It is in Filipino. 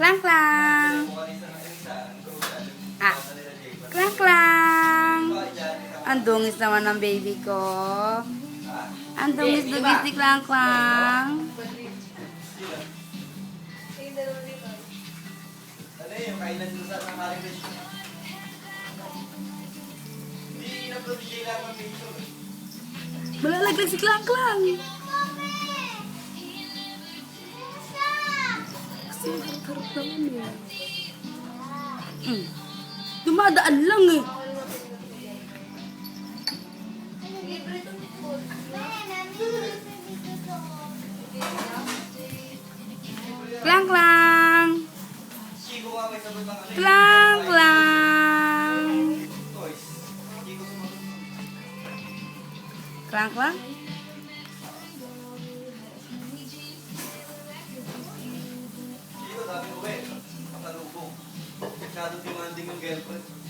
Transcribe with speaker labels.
Speaker 1: Klang klang. Ah. Klang klang. Ang dungis naman ng baby ko. Ang dungis-dungis ni Klang klang.
Speaker 2: Ano yung kailan doon sa nakarimit? Hindi na-protege lang ang picture.
Speaker 1: Malalaglag si Klang klang. Kasi harap naman eh. Dumadaan lang eh. Klang klang.
Speaker 2: Chico nga may sagot ng ano.
Speaker 1: Klang klang.
Speaker 2: Toys. Chico sumagot.
Speaker 1: Klang klang.
Speaker 2: Chico sabi ko eh, matalubong. Masyado demanding yung girlfriend.